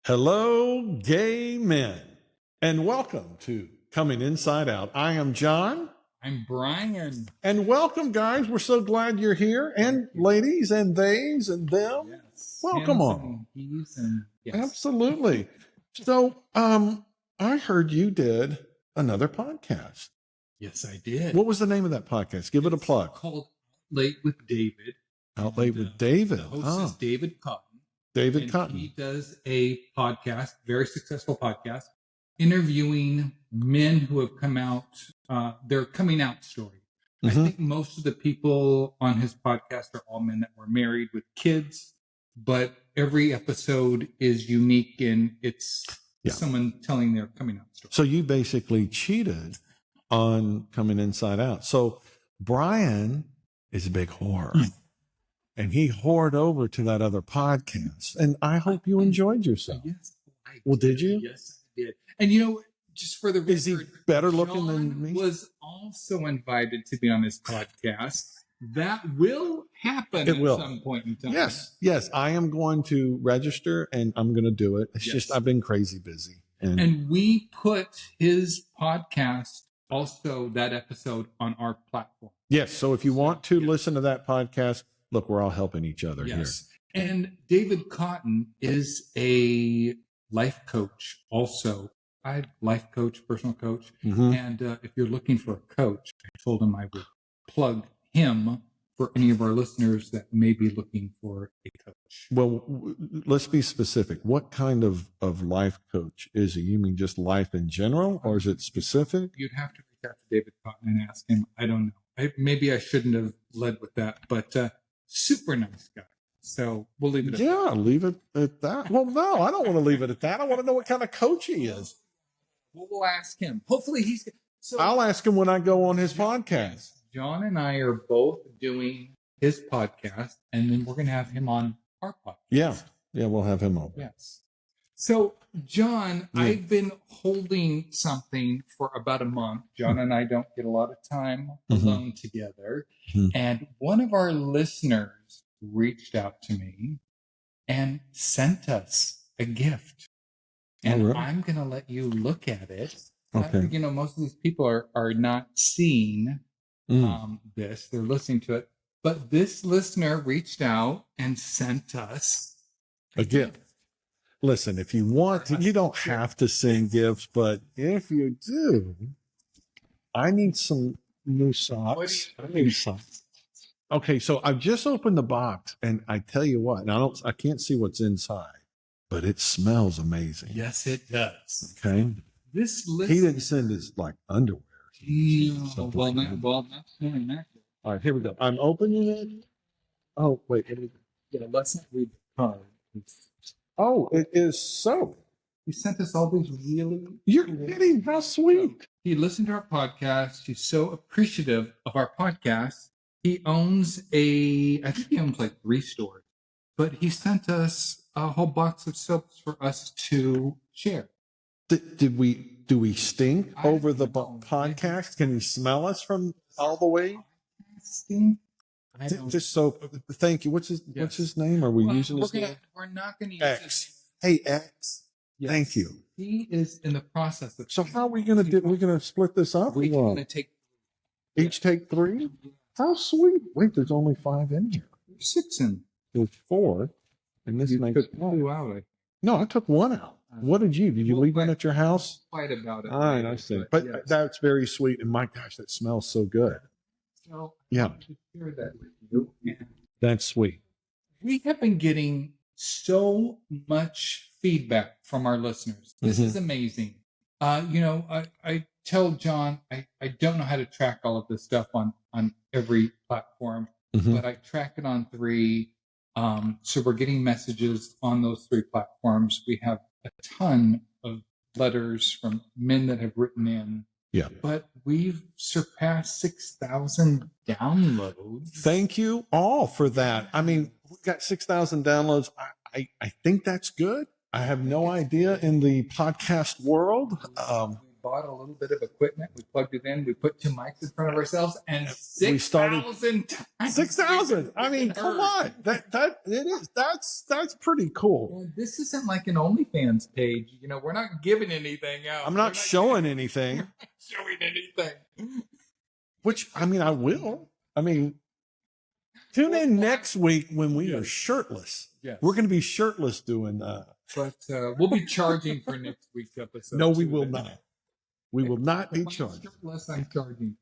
Hello, gay men, and welcome to Coming Inside Out. I am John. I'm Brian. And welcome, guys. We're so glad you're here. And ladies and theys and them. Yes. Welcome Hims on. and he's and yes. Absolutely. So, I heard you did another podcast. Yes, I did. What was the name of that podcast? Give it a plug. Called Late with David. Out Late with David. The host is David Cotton. David and Cotton. He does a podcast, very successful podcast, interviewing men who have come out, their coming out story. I think most of the people on his podcast are all men that were married with kids, but every episode is unique and it's someone telling their coming out story. So you basically cheated on Coming Inside Out. So Brian is a big whore. And he whored over to that other podcast. And I hope you enjoyed yourself. Yes. Well, did you? Yes, I did. And you know, just for the record, is he better looking than me? Was also invited to be on his podcast. That will happen at some point in time. Yes. I am going to register and I'm going to do it. It's just I've been crazy busy. And we put his podcast, also that episode, on our platform. Yes. So if you want to listen to that podcast, look, we're all helping each other here. And David Cotton is a life coach also. Life coach, personal coach. And if you're looking for a coach, I told him I would plug him for any of our listeners that may be looking for a coach. Well, let's be specific. What kind of life coach is he? You mean just life in general, or is it specific? You'd have to reach out to David Cotton and ask him. I don't know. Maybe I shouldn't have led with that, but super nice guy. So we'll leave it at that. Yeah, leave it at that. Well, no, I don't want to leave it at that. I want to know what kind of coach he is. Well, we'll ask him. Hopefully he's... So I'll ask him when I go on his podcast. John and I are both doing his podcast, and then we're going to have him on our podcast. Yeah, we'll have him on. Yes. So, John, I've been holding something for about a month. John and I don't get a lot of time alone together. And one of our listeners reached out to me and sent us a gift. And I'm going to let you look at it. Okay. You know, most of these people are not seeing this. They're listening to it. But this listener reached out and sent us a gift. Listen, if you want to, you don't have to send gifts, but if you do, I need some new socks. I need socks. Okay, so I've just opened the box, and I tell you what, and I can't see what's inside, but it smells amazing. Yes, it does. Okay. This he didn't send his underwear. Well, that's doing that. All right, here we go. I'm opening it. Oh, wait. Let's not read the card. Oh, it is soap. He sent us all these really... You're kidding. How sweet. He listened to our podcast. He's so appreciative of our podcast. He owns I think he owns like 3 stores. But he sent us a whole box of soaps for us to share. Do we stink over the podcast? Can you smell us from all the way? Stink? Just soap. Thank you. What's his name? Are we using his name? We're not going to use X. his name. Hey, X. Yes. Thank you. He is in the process of... So how are we going to do? We're going to split this up? We're going to take... Each take 3? How sweet. Wait, there's only 5 in here. There's 6 in. There's 4. And this makes... took 2 out. No, I took 1 out. What did you? Did you leave one at your house? Quite about it. All right, I see. But that's very sweet. And my gosh, that smells so good. So yeah. I want to share that with you. That's sweet. We have been getting so much feedback from our listeners. This is amazing. I tell John, I don't know how to track all of this stuff on every platform, but I track it on 3. So we're getting messages on those 3 platforms. We have a ton of letters from men that have written in. Yeah. But we've surpassed 6,000 downloads. Thank you all for that. I mean, we got 6,000 downloads. I think that's good. I have no idea in the podcast world. bought a little bit of equipment. We plugged it in. We put 2 mics in front of ourselves, and We started 6,000 times. 6,000. I mean, come on. That's pretty cool. And this isn't like an OnlyFans page. You know, we're not giving anything out. I'm not showing anything. Showing anything. Which, I mean, I will. I mean, tune in next week when we are shirtless. Yes. We're going to be shirtless doing But we'll be charging for next week's episode. No, we will not. We will not be charged. Shirtless, I'm charging.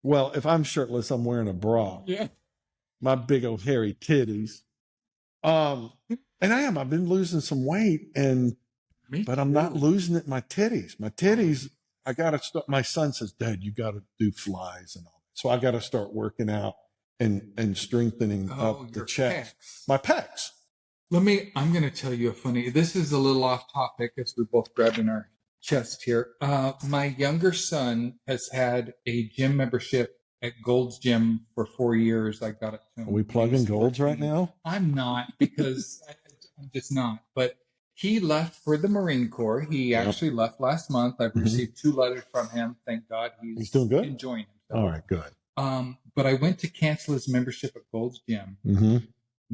Well, if I'm shirtless, I'm wearing a bra. Yeah. My big old hairy titties. And I am. I've been losing some weight, but I'm not losing it in my titties. My titties, I got to start. My son says, Dad, you got to do flies and all. So I got to start working out and strengthening up the chest. Pecs. My pecs. I'm going to tell you a funny, this is a little off topic as we're both grabbing our chest here. My younger son has had a gym membership at Gold's Gym for 4 years. I got it to him. Are we plugging Gold's right now? I'm not, because I'm just not. But he left for the Marine Corps. He actually left last month. I've received 2 letters from him. Thank God he's doing good. Enjoying himself. All right, good. But I went to cancel his membership at Gold's Gym. Mm-hmm.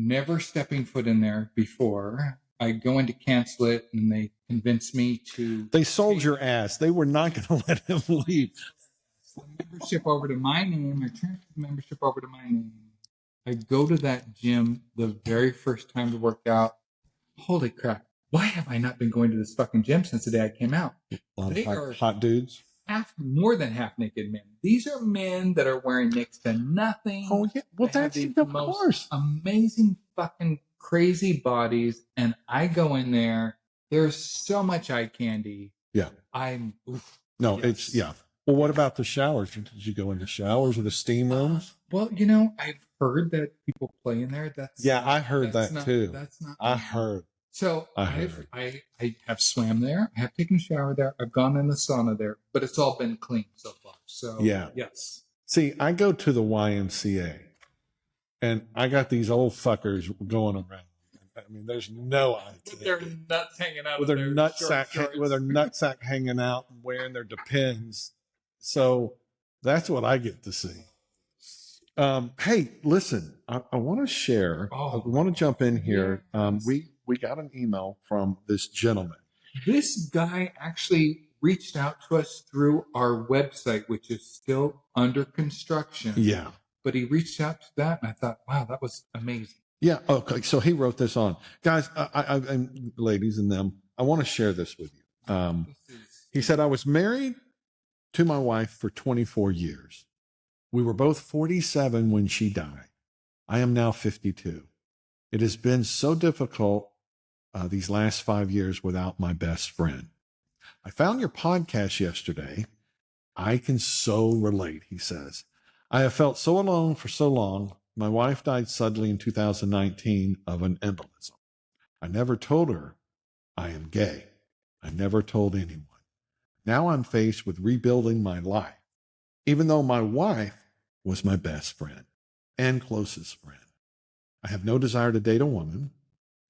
Never stepping foot in there before. I go in to cancel it, and they convinced me to. They sold your ass. They were not going to let him leave. The membership over to my name. I transferred the membership over to my name. I go to that gym the very first time to work out. Holy crap. Why have I not been going to this fucking gym since the day I came out? They are hot dudes. More than half naked men. These are men that are wearing next to nothing. Oh yeah, well that's of course. Amazing fucking crazy bodies, and I go in there. There's so much eye candy. Yeah. It's yeah. Well, what about the showers? Did you go in the showers or the steam rooms? Well, you know, I've heard that people play in there. I heard that too. That's not. I heard. So I have swam there. I have taken a shower there. I've gone in the sauna there, but it's all been clean so far. So yeah, yes. See, I go to the YMCA, and I got these old fuckers going around. I mean, there's no idea. With their nuts hanging out. With their nutsack hanging out and wearing their Depends. So that's what I get to see. Hey, listen, I want to share. I want to jump in here. We got an email from this gentleman. This guy actually reached out to us through our website, which is still under construction. Yeah. But he reached out to that, and I thought, wow, that was amazing. Yeah. Okay. So he wrote this on. Guys, and ladies and them, I want to share this with you. He said, I was married to my wife for 24 years. We were both 47 when she died. I am now 52. It has been so difficult these last 5 years without my best friend. I found your podcast yesterday. I can so relate, he says. I have felt so alone for so long. My wife died suddenly in 2019 of an embolism. I never told her I am gay. I never told anyone. Now I'm faced with rebuilding my life, even though my wife was my best friend and closest friend. I have no desire to date a woman.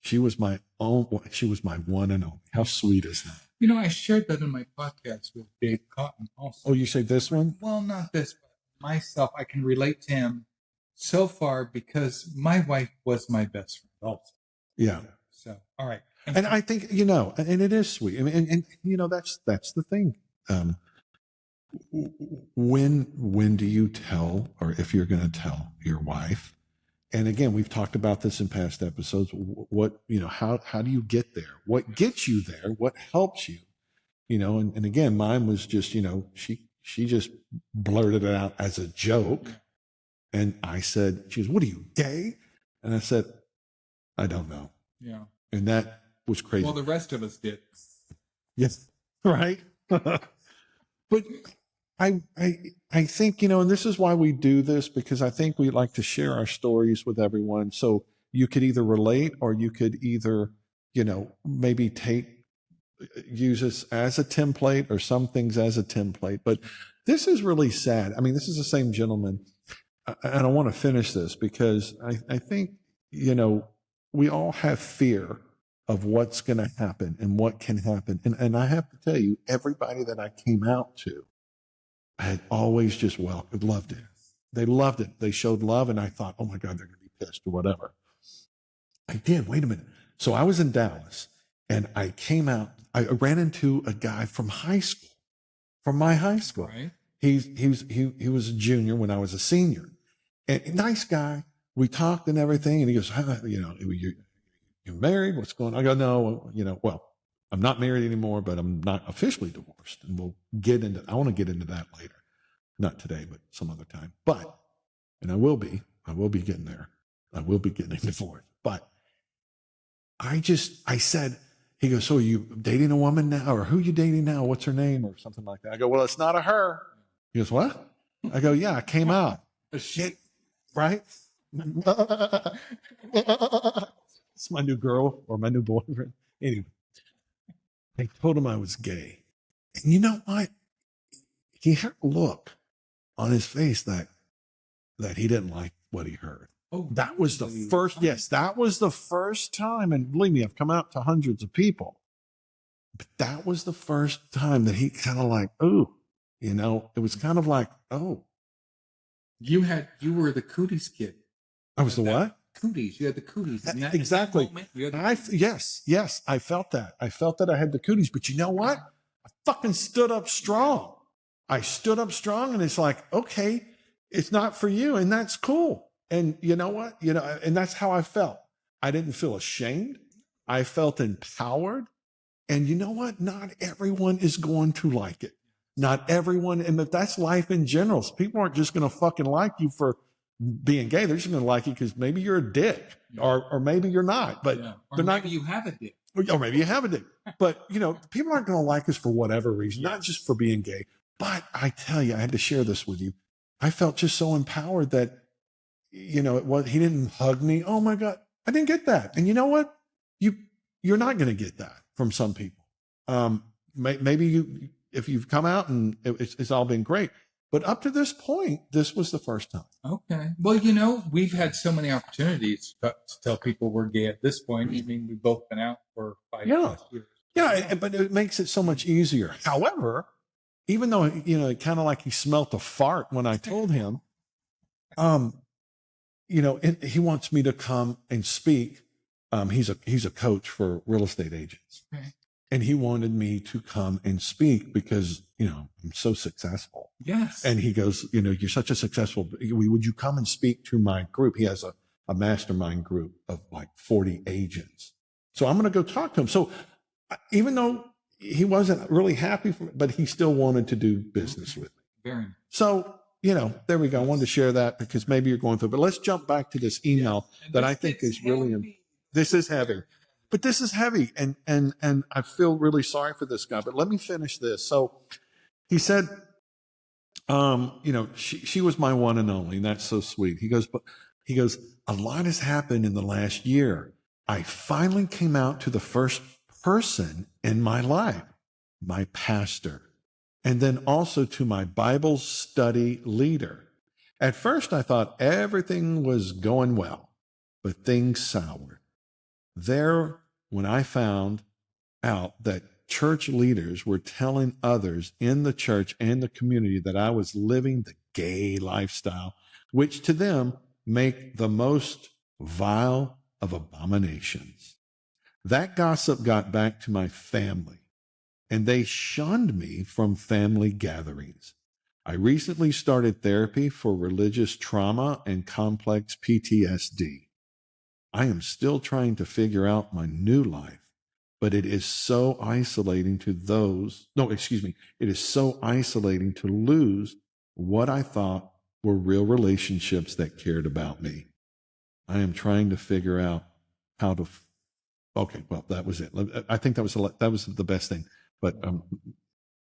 She was my one and only. How sweet is that? You know, I shared that in my podcast with Dave Cotton also. Oh, you say this one? Well, not this, but myself. I can relate to him so far because my wife was my best friend also. Yeah. So, all right. And I think, you know, and it is sweet. I mean, and you know, that's the thing. When do you tell, or if you're going to tell your wife? And again, we've talked about this in past episodes. What, you know, how do you get there? What gets you there? What helps you? You know, and again, mine was just, you know, she just blurted it out as a joke. And I said, she goes, what are you, gay? And I said, I don't know. Yeah. And that was crazy. Well, the rest of us did. Yes. Right. But I think, you know, and this is why we do this, because I think we like to share our stories with everyone. So you could either relate, or you could either, you know, maybe use this as a template, or some things as a template. But this is really sad. I mean, this is the same gentleman. And I want to finish this because I think, you know, we all have fear of what's going to happen and what can happen. And I have to tell you, everybody that I came out to, I had always just loved it. They loved it. They showed love. And I thought, oh my God, they're going to be pissed or whatever. I did. Wait a minute. So I was in Dallas and I came out. I ran into a guy from high school, from my high school. Right. He was a junior when I was a senior. And nice guy. We talked and everything. And he goes, you're married? What's going on? I go, no, well, I'm not married anymore, but I'm not officially divorced. And I want to get into that later. Not today, but some other time. And I will be getting there. I will be getting divorced. But I said, he goes, so are you dating a woman now? Or who are you dating now? What's her name? Or something like that. I go, well, it's not a her. He goes, what? I go, yeah, I came out. Shit, right? It's my new girl or my new boyfriend. Anyway, I told him I was gay. And you know what? He had a look on his face that he didn't like what he heard. Oh, that was the first, yes, that was the first time. And believe me, I've come out to hundreds of people. But that was the first time that he kind of like, oh, it was kind of like, oh. You were the cooties kid. I was the what? Cooties. You had the cooties. Exactly. Yes, I felt that. I felt that I had the cooties. But you know what? I fucking stood up strong. I stood up strong, and it's like, okay, it's not for you, and that's cool. And you know what? And that's how I felt. I didn't feel ashamed. I felt empowered. And you know what? Not everyone is going to like it. Not everyone. And that's life in general. People aren't just going to fucking like you for being gay. They're just going to like you because maybe you're a dick, or maybe you're not. But they're not. Maybe you have a dick. Or maybe you have a dick. But people aren't going to like us for whatever reason, not just for being gay. But I tell you, I had to share this with you. I felt just so empowered that, he didn't hug me. Oh my God, I didn't get that. And you know what? You're not going to get that from some people. Maybe if you've come out and it's all been great. But up to this point, this was the first time. Okay. Well, we've had so many opportunities to tell people we're gay at this point. I mean, we've both been out for 5+ years. Yeah, but it makes it so much easier. However, even though, kind of like he smelt a fart when I told him, he wants me to come and speak. He's a coach for real estate agents. Okay. And he wanted me to come and speak because, I'm so successful. Yes. And he goes, you're such a successful, would you come and speak to my group? He has a mastermind group of like 40 agents. So I'm going to go talk to him. So even though he wasn't really happy, but he still wanted to do business with me. Very nice. So, there we go. I wanted to share that because maybe you're going through, but let's jump back to this email that I think is really, this is heavy. But this is heavy, and I feel really sorry for this guy. But let me finish this. So he said, she was my one and only, and that's so sweet. He goes, a lot has happened in the last year. I finally came out to the first person in my life, my pastor, and then also to my Bible study leader. At first, I thought everything was going well, but things soured. There, when I found out that church leaders were telling others in the church and the community that I was living the gay lifestyle, which to them make the most vile of abominations. That gossip got back to my family, and they shunned me from family gatherings. I recently started therapy for religious trauma and complex PTSD. I am still trying to figure out my new life, but it is so isolating to it is so isolating to lose what I thought were real relationships that cared about me. I am trying to figure out how to, okay, well, that was it. I think that was the best thing, but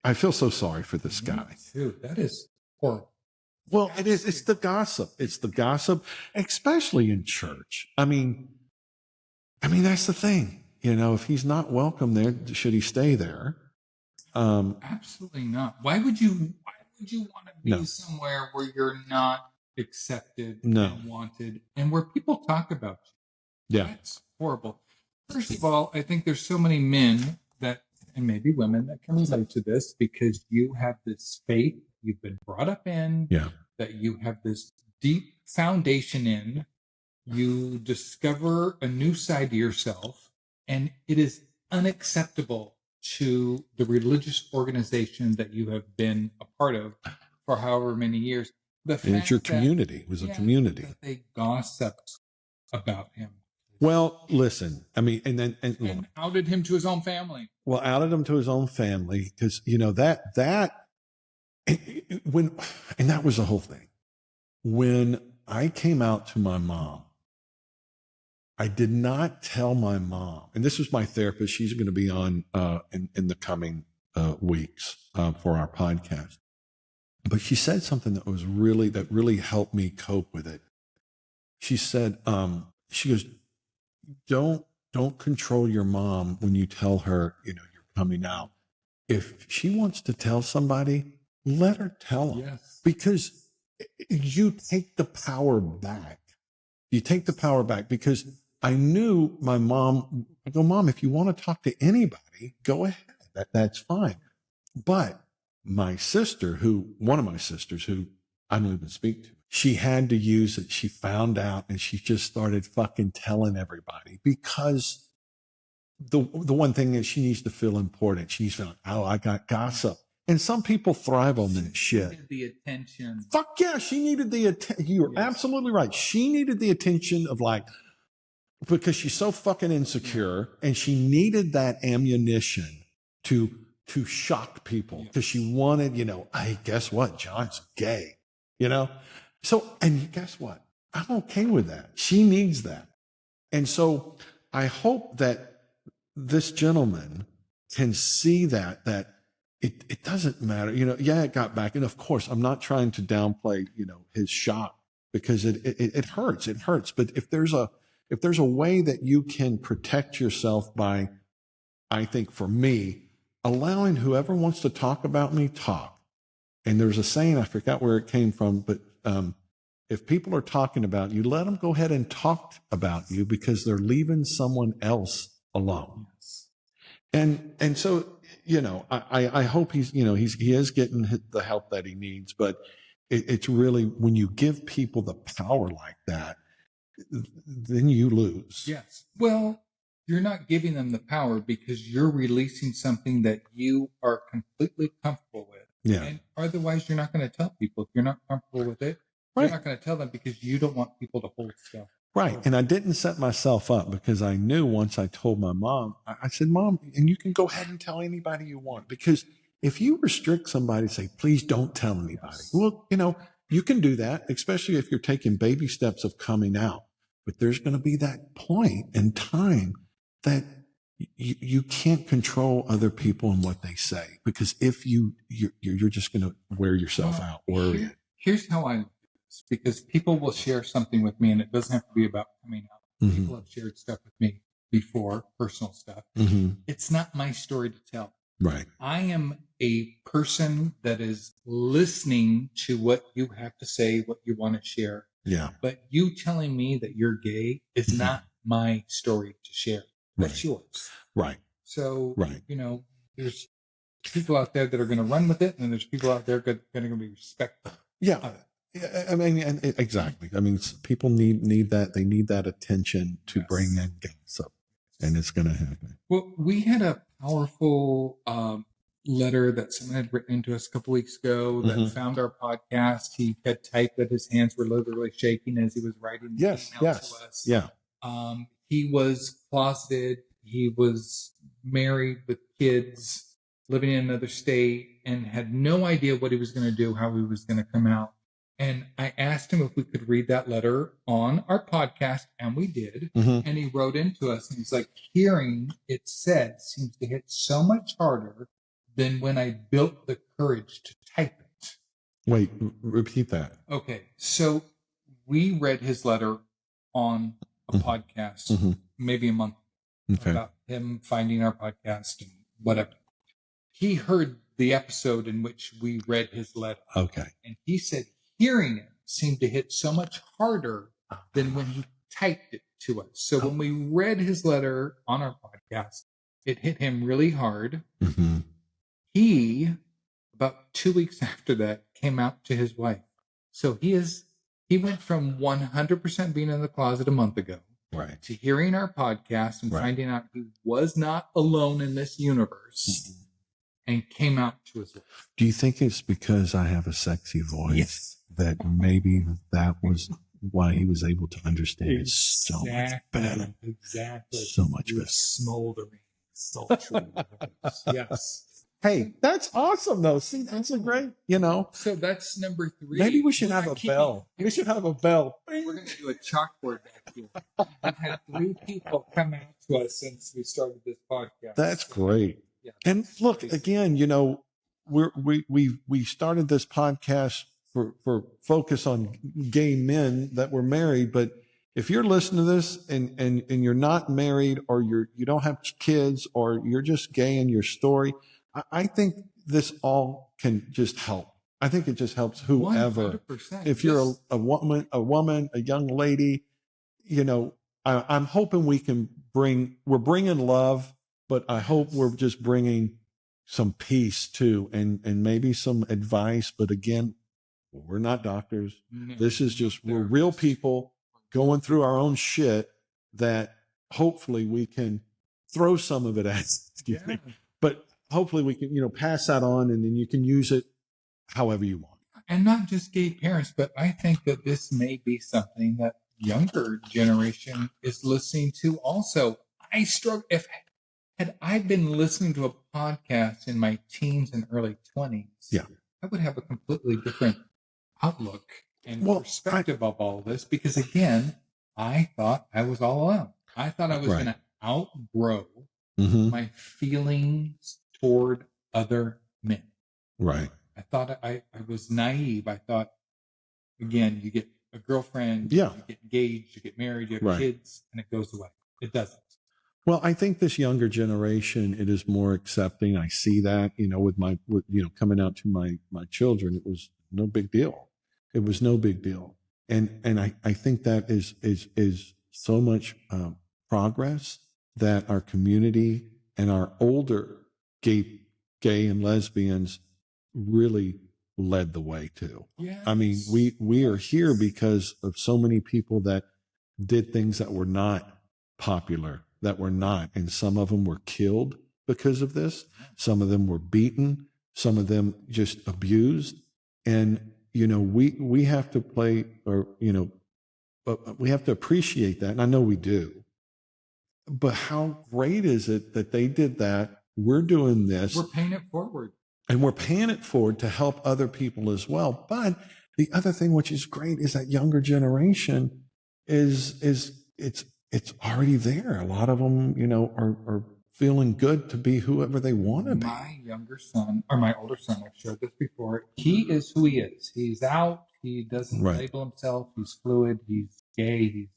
I feel so sorry for this guy. Dude, that is horrible. Well, it is. It's the gossip. It's the gossip, especially in church. I mean, that's the thing. If he's not welcome there, should he stay there? Absolutely not. Why would you want to be somewhere where you're not accepted and wanted, and where people talk about you? Yeah, that's horrible. First of all, I think there's so many men that, and maybe women, that can relate to this because you have this faith you've been brought up in, Yeah. that you have this deep foundation in. You discover a new side to yourself, and it is unacceptable to the religious organization that you have been a part of for however many years. The And it's your fact that, community. It was a community. that they gossiped about him. Well, listen, I mean, and look, And outed him to his own family. well, outed him to his own family because, you know, that when, and that was the whole thing. When I came out to my mom, I did not tell my mom, and this was my therapist. She's going to be on in the coming weeks for our podcast. But she said something that really helped me cope with it. She said, she goes, don't control your mom when you tell her, you know, you're coming out. If she wants to tell somebody, let her tell them. Yes. Because you take the power back. You take the power back because I knew my mom. I go, Mom, if you want to talk to anybody, go ahead. That's fine. But my sister, one of my sisters, who I don't even speak to, she had to use it. She found out and she just started fucking telling everybody because the one thing is she needs to feel important. She needs to feel like, oh, I got gossip. And some people thrive on that shit. Needed the attention. Fuck yeah, she needed the attention. You're absolutely right. She needed the attention of like, because she's so fucking insecure and she needed that ammunition to shock people because she wanted, you know, hey, guess what? John's gay, you know? So, and guess what? I'm okay with that. She needs that. And so I hope that this gentleman can see that it doesn't matter, you know, yeah, it got back. And of course, I'm not trying to downplay, you know, his shock because it hurts. It hurts. But if there's a way that you can protect yourself by, I think for me, allowing whoever wants to talk about me, talk. And there's a saying, I forgot where it came from, but if people are talking about you, let them go ahead and talk about you because they're leaving someone else alone. Yes. And so, you know, I hope he is getting the help that he needs, but it's really when you give people the power like that, then you lose. Yes. Well, you're not giving them the power because you're releasing something that you are completely comfortable with. Yeah. And otherwise, you're not going to tell people if you're not comfortable with it. Right. You're not going to tell them because you don't want people to hold stuff. Right. And I didn't set myself up because I knew once I told my mom, I said, Mom, and you can go ahead and tell anybody you want. Because if you restrict somebody, say, please don't tell anybody. Yes. Well, you know, you can do that, especially if you're taking baby steps of coming out. But there's going to be that point in time that you can't control other people and what they say. Because if you're just going to wear yourself out. Here's how I do this, because people will share something with me and it doesn't have to be about coming out. Mm-hmm. People have shared stuff with me before, personal stuff. Mm-hmm. It's not my story to tell. Right. I am a person that is listening to what you have to say, what you want to share. Yeah. But you telling me that you're gay is not my story to share. That's yours. Right. So, you know, there's people out there that are going to run with it, and there's people out there that are going to be respectful. Yeah. I mean, exactly. I mean, people need that. They need that attention to bring in gossip, and it's going to happen. Well, we had a powerful letter that someone had written into us a couple weeks ago that found our podcast. He had typed that his hands were literally shaking as he was writing the email to us. Yeah. He was closeted. He was married with kids, living in another state, and had no idea what he was going to do, how he was going to come out. And I asked him if we could read that letter on our podcast, and we did. Mm-hmm. And he wrote into us, and he's like, hearing it said seems to hit so much harder than when I built the courage to type it. Wait, repeat that. Okay, so we read his letter on a podcast maybe a month about him finding our podcast and whatever. He heard the episode in which we read his letter. Okay. And he said hearing it seemed to hit so much harder than when he typed it to us. So when we read his letter on our podcast, it hit him really hard. Mm-hmm. He, about 2 weeks after that, came out to his wife. So he went from 100% being in the closet a month ago, right, to hearing our podcast and finding out he was not alone in this universe, and came out to his wife. Do you think it's because I have a sexy voice? Yes. That maybe that was why he was able to understand it so much better. Exactly. So much Your better. smoldering, sultry voice. Yes. Hey, that's awesome, though. See, that's a great, So that's number 3. Maybe we should have a bell. We should have a bell. We're going to do a chalkboard back here. I've had 3 people come out to us since we started this podcast. That's great. Yeah. And look, again, we started this podcast for focus on gay men that were married, but if you're listening to this and you're not married, or you don't have kids, or you're just gay in your story, I think this all can just help. I think it just helps whoever. 100%. If you're a woman, a young lady, I'm hoping we're bringing love, but I hope we're just bringing some peace too, and maybe some advice. But again, we're not doctors. No, this is just, we're real people going through our own shit that hopefully we can throw some of it at, excuse me, but hopefully we can, pass that on, and then you can use it however you want. And not just gay parents, but I think that this may be something that younger generation is listening to also. I struggle. Had I been listening to a podcast in my teens and early 20s, I would have a completely different outlook and perspective of all this, because again, I thought I was all alone. I thought I was going to outgrow my feelings toward other men. Right. I thought I was naive. I thought, again, you get a girlfriend, you get engaged, you get married, you have kids, and it goes away. It doesn't. Well, I think this younger generation, it is more accepting. I see that, with coming out to my children, it was no big deal. It was no big deal. And I think that is so much progress that our community and our older gay and lesbians really led the way to. Yes. I mean, we are here because of so many people that did things that were not popular, and some of them were killed because of this. Some of them were beaten. Some of them just abused. And, we have to play, but we have to appreciate that. And I know we do. But how great is it that they did that? We're doing this. We're paying it forward. And we're paying it forward to help other people as well. But the other thing, which is great, is that younger generation it's already there. A lot of them, are feeling good to be whoever they want to be. My older son, I've shared this before, he is who he is. He's out. He doesn't label himself. He's fluid. He's gay.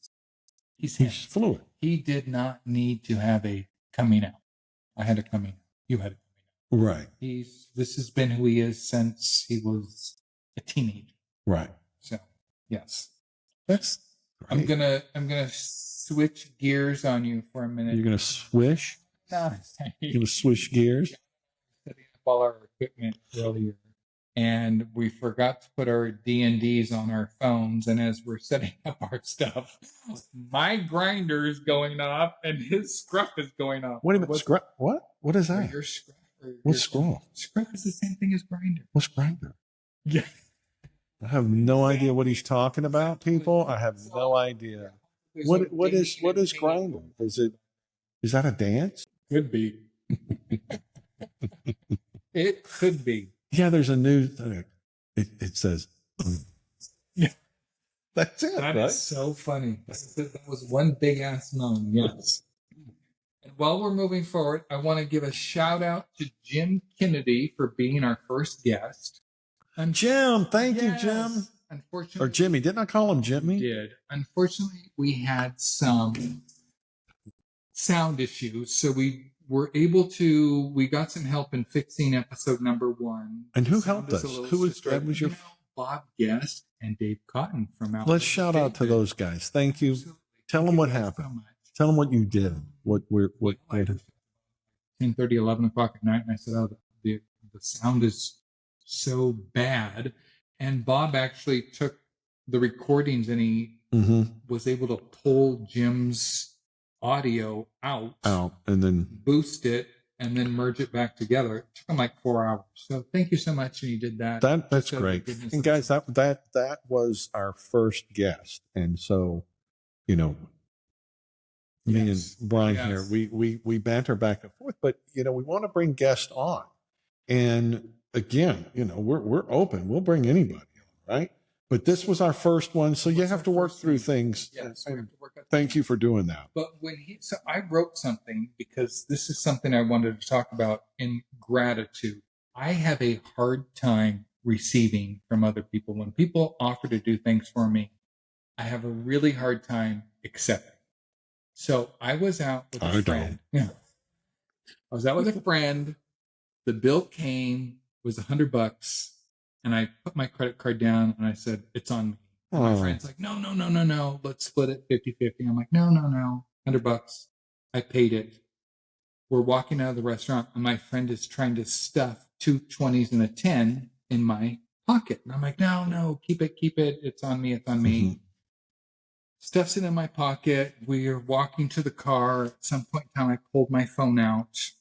He's fluid. He did not need to have a coming out. I had a coming out. You had a coming out. Right. This has been who he is since he was a teenager. Right. So, yes. That's great. I'm gonna switch gears on you for a minute. You're gonna swish? No. You're gonna swish gears? Setting up all our equipment earlier, and we forgot to put our D&Ds on our phones. And as we're setting up our stuff, my grinder is going off and his scruff is going off. Wait a minute, scruff? What? What is that? Your scruff. What's scruff? Scruff is the same thing as grinder. What's grinder? Yeah. I have no idea what he's talking about, people. I have no idea. What is grinder? Is that a dance? Could be. It could be. Yeah, there's a new thing. It says. Yeah. That's it. That is so funny. That was one big ass moan. Yes. And while we're moving forward, I want to give a shout out to Jim Kennedy for being our first guest. And Jim, thank you, Jim. Unfortunately, or Jimmy. Didn't I call him Jimmy? Did. Unfortunately, we had some sound issues, so we got some help in fixing episode number 1. And who helped us? That was your Bob Guest and Dave Cotton from out. Let's shout out to those guys. Thank you. Tell them what happened. So much. Tell them what you did. What 10:30, 11 o'clock at night, and I said, "Oh, the sound is so bad." And Bob actually took the recordings and he was able to pull Jim's audio out, and then boost it, and then merge it back together. It took him like 4 hours. So thank you so much, and he did that. That's great. And guys, that was our first guest, and so me and Brian here, we banter back and forth, but we want to bring guests on, and again, we're open. We'll bring anybody on, right? But this was our first one, so you have to work through things. Yes, thank you for doing that. But so I wrote something because this is something I wanted to talk about in gratitude. I have a hard time receiving from other people. When people offer to do things for me, I have a really hard time accepting. So I was out with a friend. Yeah. I was out with a friend. The bill came, was $100, and I put my credit card down and I said, "It's on me." And my friend's like, no, let's split it 50-50. I'm like, no, $100. I paid it. We're walking out of the restaurant and my friend is trying to stuff 2 20s and a 10 in my pocket. And I'm like, no, keep it. It's on me. Mm-hmm. Stuffs it in my pocket. We're walking to the car. At some point in time, I pulled my phone out,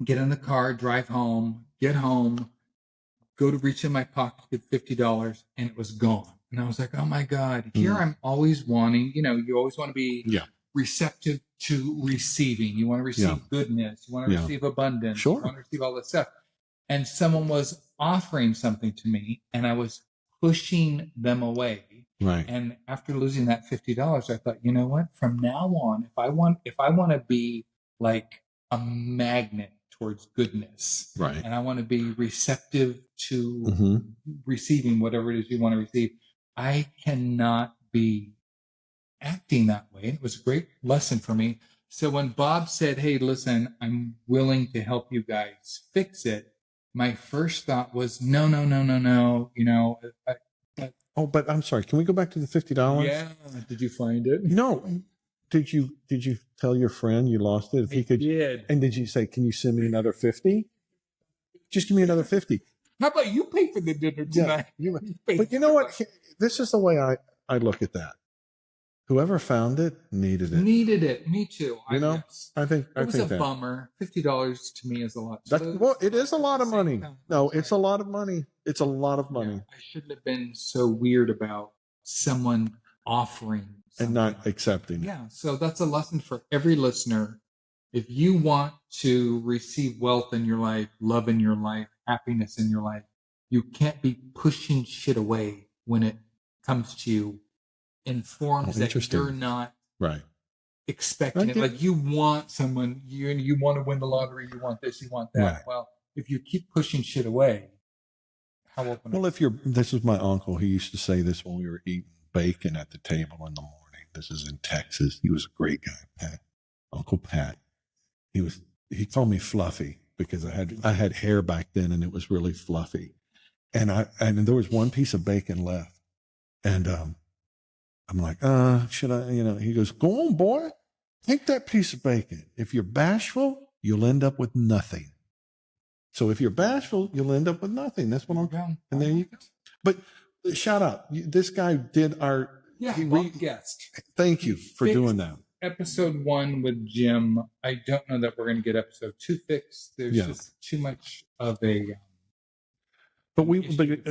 get in the car, drive home, get home, go to reach in my pocket, get $50, and it was gone. And I was like, oh my God, here I'm always wanting, you always want to be receptive to receiving. You want to receive goodness. You want to receive abundance. Sure. You want to receive all this stuff. And someone was offering something to me and I was pushing them away. Right. And after losing that $50, I thought, you know what? From now on, if I want to be like a magnet towards goodness, right, and I want to be receptive to receiving whatever it is you want to receive, I cannot be acting that way. And it was a great lesson for me. So when Bob said, "Hey, listen, I'm willing to help you guys fix it," my first thought was, no. Oh, but I'm sorry. Can we go back to the $50? Yeah. Did you find it? No. Did you tell your friend you lost it? If he could, did. And did you say, "Can you send me another 50? Just give me another 50." How about you pay for the dinner tonight? Yeah, but you know what? This is the way I look at that. Whoever found it needed it. Me too. I think it was a bummer. $50 to me is a lot. It is a lot of money. No, it's a lot of money. It's a lot of money. I shouldn't have been so weird about someone offering something. And not accepting. Yeah. So that's a lesson for every listener. If you want to receive wealth in your life, love in your life, happiness in your life, you can't be pushing shit away when it comes to you in forms that you're not expecting it. Like you want someone, you want to win the lottery, you want this, you want that. Right. Well, if you keep pushing shit away, how open? Well, this is my uncle. He used to say this when we were eating bacon at the table in the morning. This is in Texas. He was a great guy, Pat. Uncle Pat. He called me Fluffy because I had hair back then and it was really fluffy. And there was one piece of bacon left. And I'm like, should I, he goes, "Go on, boy. Take that piece of bacon. If you're bashful, you'll end up with nothing." So if you're bashful, you'll end up with nothing. That's what I'm doing. And there you go. But shout out. This guy did our guest. Thank you for doing that. Episode 1 with Jim. I don't know that we're going to get episode 2 fixed. There's just too much of a... But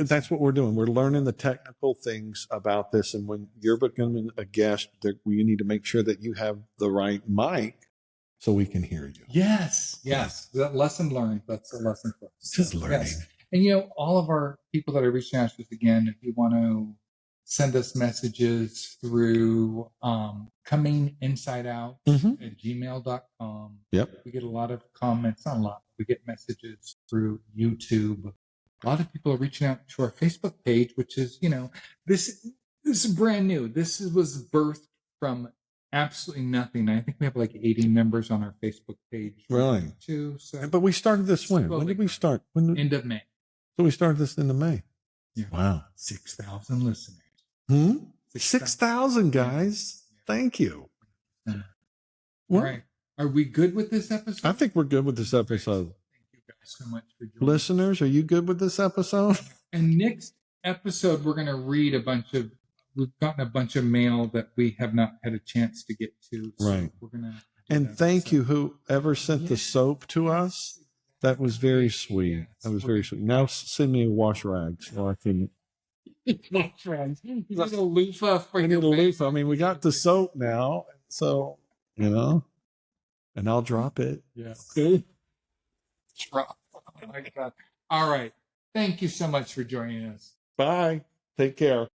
that's what we're doing. We're learning the technical things about this. And when you're becoming a guest, we need to make sure that you have the right mic so we can hear you. Yes. That lesson learned. That's a lesson for us. Just learning. Yes. And all of our people that are reaching out to us again, if you want to send us messages through cominginsideout at gmail.com. Yep. We get a lot of comments, not a lot. We get messages through YouTube. A lot of people are reaching out to our Facebook page, which is, this is brand new. This was birthed from absolutely nothing. I think we have like 80 members on our Facebook page. Really? Too. So but we started this when? When did we start? End of May. So we started this in May. Yeah. Wow. 6,000 listeners. 6,000 guys. thank you. All Well, right. Are we good with this episode? I think we're good with this episode. Thank you guys so much for joining. Listeners, are you good with this episode? And next episode, we're going to read we've gotten a bunch of mail that we have not had a chance to get to. So Right. we're going to. And thank you, whoever sent the soap to us. That was very sweet. Yes. That was very sweet. Now send me a wash rag so I can. Wash rags. You need a loofah for I your need a face. loofah. I mean, we got the soap now, so and I'll drop it. Yeah. Oh my God. All right. Thank you so much for joining us. Bye. Take care.